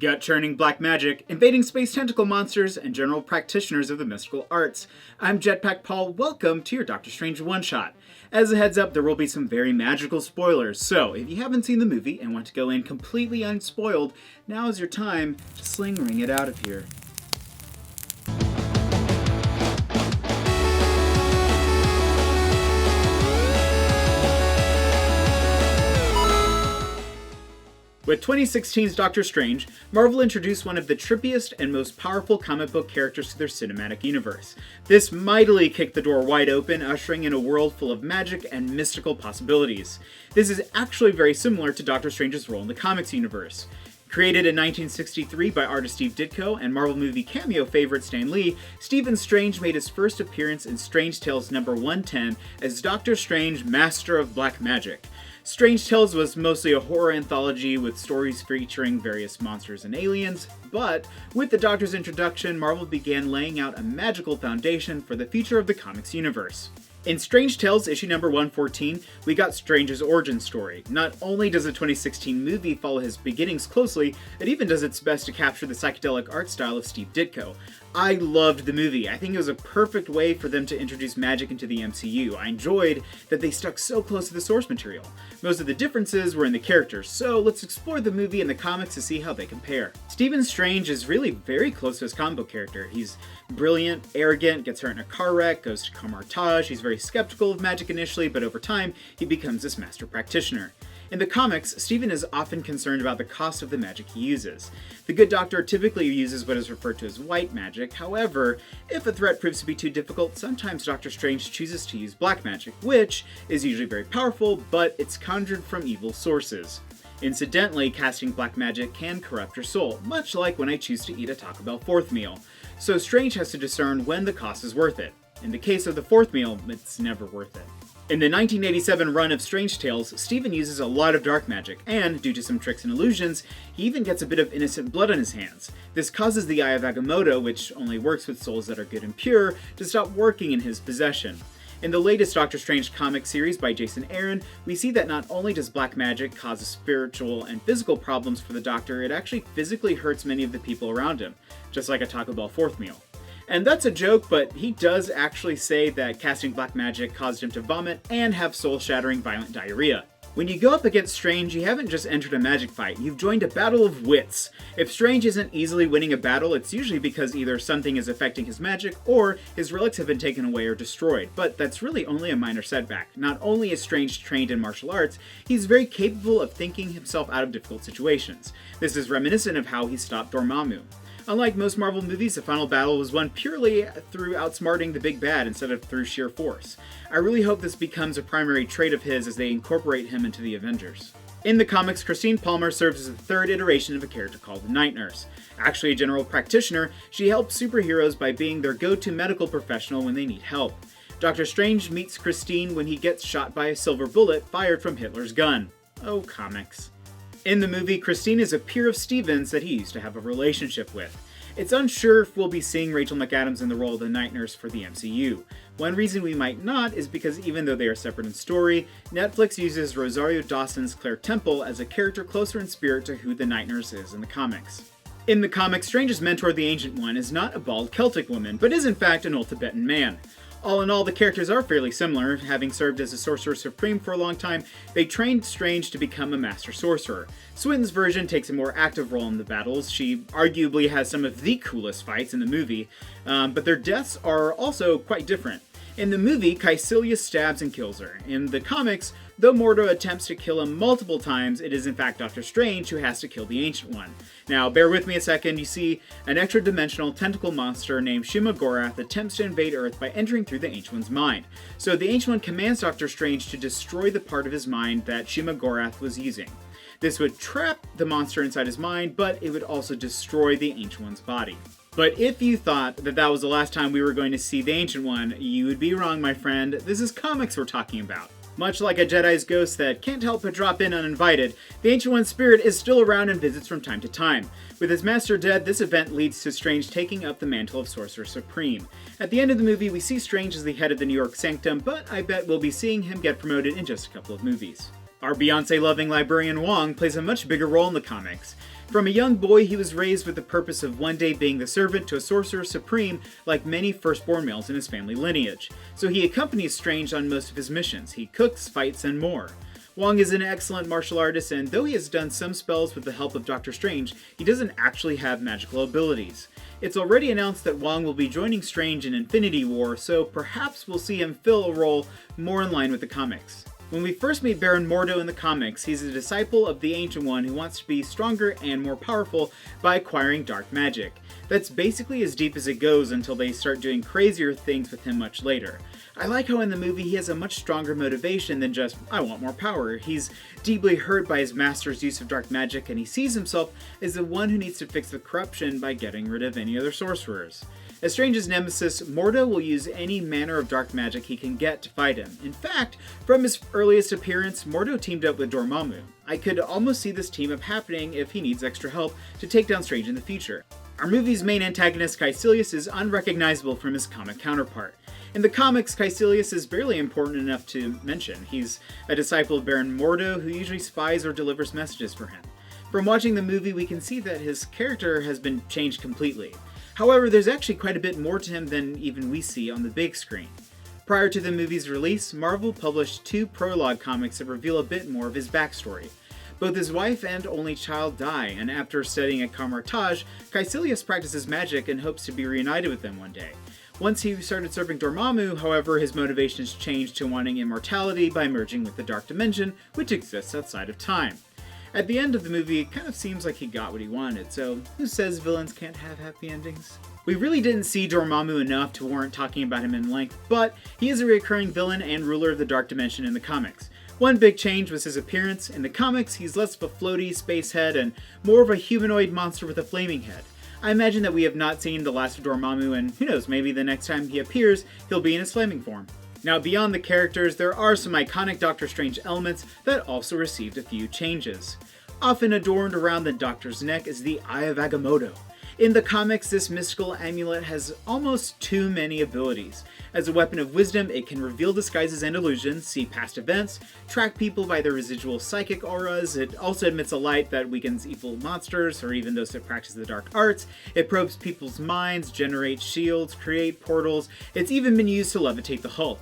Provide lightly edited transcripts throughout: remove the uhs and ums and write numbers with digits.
gut-churning black magic, invading space tentacle monsters, and general practitioners of the mystical arts. I'm Jetpackpaul, welcome to your Doctor Strange one-shot. As a heads up, there will be some very magical spoilers, so if you haven't seen the movie and want to go in completely unspoiled, now is your time to ring it out of here. With 2016's Doctor Strange, Marvel introduced one of the trippiest and most powerful comic book characters to their cinematic universe. This mightily kicked the door wide open, ushering in a world full of magic and mystical possibilities. This is actually very similar to Doctor Strange's role in the comics universe. Created in 1963 by artist Steve Ditko and Marvel movie cameo favorite Stan Lee, Stephen Strange made his first appearance in Strange Tales number 110 as Doctor Strange, Master of Black Magic. Strange Tales was mostly a horror anthology with stories featuring various monsters and aliens, but with the Doctor's introduction, Marvel began laying out a magical foundation for the future of the comics universe. In Strange Tales issue number 114, we got Strange's origin story. Not only does the 2016 movie follow his beginnings closely, it even does its best to capture the psychedelic art style of Steve Ditko. I loved the movie. I think it was a perfect way for them to introduce magic into the MCU. I enjoyed that they stuck so close to the source material. Most of the differences were in the characters, so let's explore the movie and the comics to see how they compare. Stephen Strange is really very close to his comic book character. He's brilliant, arrogant, gets hurt in a car wreck, goes to Comartage. He's very skeptical of magic initially, but over time, he becomes this master practitioner. In the comics, Stephen is often concerned about the cost of the magic he uses. The Good Doctor typically uses what is referred to as white magic. However, if a threat proves to be too difficult, sometimes Doctor Strange chooses to use black magic, which is usually very powerful, but it's conjured from evil sources. Incidentally, casting black magic can corrupt your soul, much like when I choose to eat a Taco Bell fourth meal. So Strange has to discern when the cost is worth it. In the case of the fourth meal, it's never worth it. In the 1987 run of Strange Tales, Stephen uses a lot of dark magic, and due to some tricks and illusions, he even gets a bit of innocent blood on his hands. This causes the Eye of Agamotto, which only works with souls that are good and pure, to stop working in his possession. In the latest Doctor Strange comic series by Jason Aaron, we see that not only does black magic cause spiritual and physical problems for the Doctor, it actually physically hurts many of the people around him, just like a Taco Bell fourth meal. And that's a joke, but he does actually say that casting black magic caused him to vomit and have soul-shattering violent diarrhea. When you go up against Strange, you haven't just entered a magic fight, you've joined a battle of wits. If Strange isn't easily winning a battle, it's usually because either something is affecting his magic, or his relics have been taken away or destroyed. But that's really only a minor setback. Not only is Strange trained in martial arts, he's very capable of thinking himself out of difficult situations. This is reminiscent of how he stopped Dormammu. Unlike most Marvel movies, the final battle was won purely through outsmarting the big bad instead of through sheer force. I really hope this becomes a primary trait of his as they incorporate him into the Avengers. In the comics, Christine Palmer serves as the third iteration of a character called the Night Nurse. Actually a general practitioner, she helps superheroes by being their go-to medical professional when they need help. Doctor Strange meets Christine when he gets shot by a silver bullet fired from Hitler's gun. Oh, comics. In the movie, Christine is a peer of Stephen's that he used to have a relationship with. It's unsure if we'll be seeing Rachel McAdams in the role of the Night Nurse for the MCU. One reason we might not is because even though they are separate in story, Netflix uses Rosario Dawson's Claire Temple as a character closer in spirit to who the Night Nurse is in the comics. In the comics, Strange's mentor, the Ancient One, is not a bald Celtic woman, but is in fact an old Tibetan man. All in all, the characters are fairly similar. Having served as a Sorcerer Supreme for a long time, they trained Strange to become a Master Sorcerer. Swinton's version takes a more active role in the battles. She arguably has some of the coolest fights in the movie, but their deaths are also quite different. In the movie, Silius stabs and kills her. In the comics, though Mordo attempts to kill him multiple times, it is in fact Doctor Strange who has to kill the Ancient One. Now, bear with me a second, you see, an extra-dimensional tentacle monster named Shuma-Gorath attempts to invade Earth by entering through the Ancient One's mind. So the Ancient One commands Doctor Strange to destroy the part of his mind that Shuma-Gorath was using. This would trap the monster inside his mind, but it would also destroy the Ancient One's body. But if you thought that that was the last time we were going to see the Ancient One, you would be wrong, my friend. This is comics we're talking about. Much like a Jedi's ghost that can't help but drop in uninvited, the Ancient One's spirit is still around and visits from time to time. With his master dead, this event leads to Strange taking up the mantle of Sorcerer Supreme. At the end of the movie, we see Strange as the head of the New York Sanctum, but I bet we'll be seeing him get promoted in just a couple of movies. Our Beyoncé-loving librarian Wong plays a much bigger role in the comics. From a young boy, he was raised with the purpose of one day being the servant to a sorcerer supreme like many firstborn males in his family lineage. So he accompanies Strange on most of his missions. He cooks, fights, and more. Wong is an excellent martial artist, and though he has done some spells with the help of Doctor Strange, he doesn't actually have magical abilities. It's already announced that Wong will be joining Strange in Infinity War, so perhaps we'll see him fill a role more in line with the comics. When we first meet Baron Mordo in the comics, he's a disciple of the Ancient One who wants to be stronger and more powerful by acquiring dark magic. That's basically as deep as it goes until they start doing crazier things with him much later. I like how in the movie he has a much stronger motivation than just, I want more power. He's deeply hurt by his master's use of dark magic, and he sees himself as the one who needs to fix the corruption by getting rid of any other sorcerers. As Strange's nemesis, Mordo will use any manner of dark magic he can get to fight him. In fact, from his earliest appearance, Mordo teamed up with Dormammu. I could almost see this team up happening if he needs extra help to take down Strange in the future. Our movie's main antagonist, Silius, is unrecognizable from his comic counterpart. In the comics, Silius is barely important enough to mention. He's a disciple of Baron Mordo who usually spies or delivers messages for him. From watching the movie, we can see that his character has been changed completely. However, there's actually quite a bit more to him than even we see on the big screen. Prior to the movie's release, Marvel published 2 prologue comics that reveal a bit more of his backstory. Both his wife and only child die, and after studying at Kamar-Taj, Silius practices magic and hopes to be reunited with them one day. Once he started serving Dormammu, however, his motivations changed to wanting immortality by merging with the Dark Dimension, which exists outside of time. At the end of the movie, it kind of seems like he got what he wanted, so who says villains can't have happy endings? We really didn't see Dormammu enough to warrant talking about him in length, but he is a recurring villain and ruler of the Dark Dimension in the comics. One big change was his appearance. In the comics, he's less of a floaty space head and more of a humanoid monster with a flaming head. I imagine that we have not seen the last of Dormammu, and who knows, maybe the next time he appears, he'll be in his flaming form. Now, beyond the characters, there are some iconic Doctor Strange elements that also received a few changes. Often adorned around the Doctor's neck is the Eye of Agamotto. In the comics, this mystical amulet has almost too many abilities. As a weapon of wisdom, it can reveal disguises and illusions, see past events, track people by their residual psychic auras. It also emits a light that weakens evil monsters, or even those that practice the dark arts. It probes people's minds, generates shields, create portals. It's even been used to levitate the Hulk.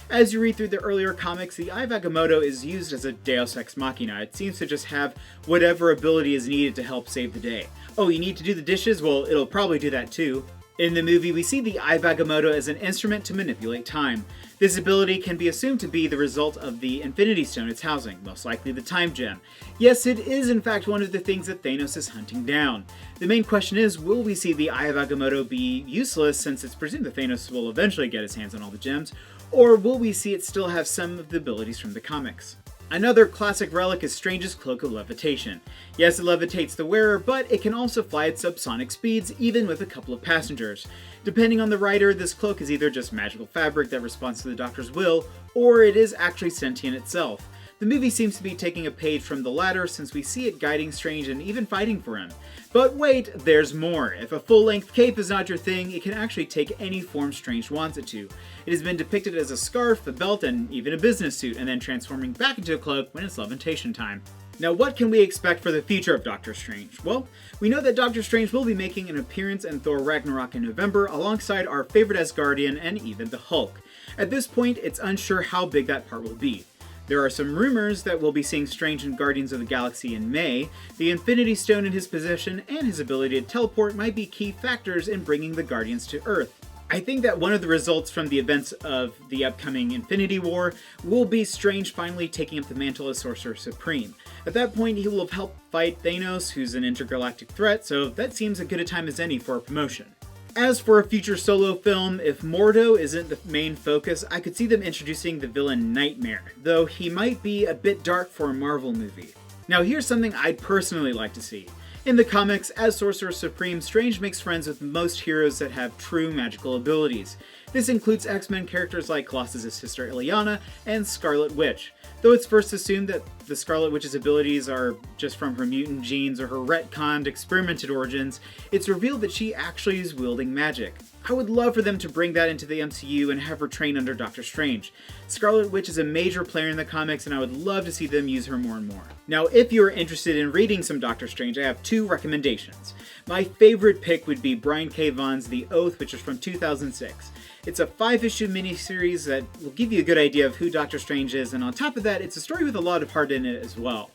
As you read through the earlier comics, the Eye of Agamotto is used as a deus ex machina. It seems to just have whatever ability is needed to help save the day. Oh, you need to do the dishes? Well, it'll probably do that too. In the movie, we see the Eye of Agamotto as an instrument to manipulate time. This ability can be assumed to be the result of the Infinity Stone it's housing, most likely the Time Gem. Yes, it is in fact one of the things that Thanos is hunting down. The main question is, will we see the Eye of Agamotto be useless since it's presumed that Thanos will eventually get his hands on all the gems, or will we see it still have some of the abilities from the comics? Another classic relic is Strange's Cloak of Levitation. Yes, it levitates the wearer, but it can also fly at subsonic speeds, even with a couple of passengers. Depending on the writer, this cloak is either just magical fabric that responds to the Doctor's will, or it is actually sentient itself. The movie seems to be taking a page from the latter since we see it guiding Strange and even fighting for him. But wait, there's more. If a full-length cape is not your thing, it can actually take any form Strange wants it to. It has been depicted as a scarf, a belt, and even a business suit, and then transforming back into a cloak when it's levitation time. Now, what can we expect for the future of Doctor Strange? Well, we know that Doctor Strange will be making an appearance in Thor Ragnarok in November alongside our favorite Asgardian and even the Hulk. At this point, it's unsure how big that part will be. There are some rumors that we'll be seeing Strange in Guardians of the Galaxy in May. The Infinity Stone in his possession and his ability to teleport might be key factors in bringing the Guardians to Earth. I think that one of the results from the events of the upcoming Infinity War will be Strange finally taking up the mantle as Sorcerer Supreme. At that point, he will have helped fight Thanos, who's an intergalactic threat, so that seems as good a time as any for a promotion. As for a future solo film, if Mordo isn't the main focus, I could see them introducing the villain Nightmare, though he might be a bit dark for a Marvel movie. Now here's something I'd personally like to see. In the comics, as Sorcerer Supreme, Strange makes friends with most heroes that have true magical abilities. This includes X-Men characters like Colossus' sister Illyana and Scarlet Witch. Though it's first assumed that the Scarlet Witch's abilities are just from her mutant genes or her retconned, experimented origins, it's revealed that she actually is wielding magic. I would love for them to bring that into the MCU and have her train under Doctor Strange. Scarlet Witch is a major player in the comics, and I would love to see them use her more and more. Now, if you're interested in reading some Doctor Strange, I have 2 recommendations. My favorite pick would be Brian K. Vaughan's The Oath, which is from 2006. It's a 5-issue miniseries that will give you a good idea of who Doctor Strange is, and on top of that, it's a story with a lot of heart in it as well.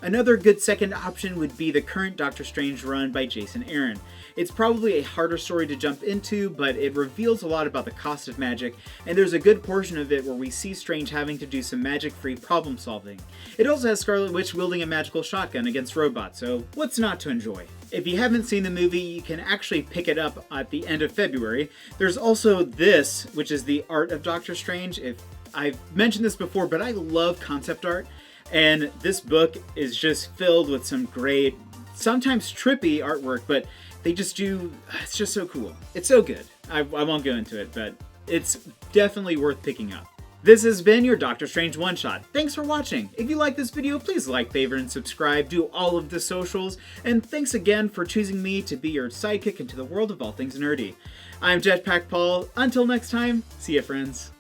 Another good second option would be the current Doctor Strange run by Jason Aaron. It's probably a harder story to jump into, but it reveals a lot about the cost of magic, and there's a good portion of it where we see Strange having to do some magic-free problem solving. It also has Scarlet Witch wielding a magical shotgun against robots, so what's not to enjoy? If you haven't seen the movie, you can actually pick it up at the end of February. There's also this, which is The Art of Doctor Strange. I've mentioned this before, but I love concept art. And this book is just filled with some great, sometimes trippy artwork, but they just do, it's just so cool. It's so good. I won't go into it, but it's definitely worth picking up. This has been your Doctor Strange one-shot. Thanks for watching. If you like this video, please like, favorite, and subscribe. Do all of the socials. And thanks again for choosing me to be your sidekick into the world of all things nerdy. I'm Jetpackpaul. Until next time, see ya, friends.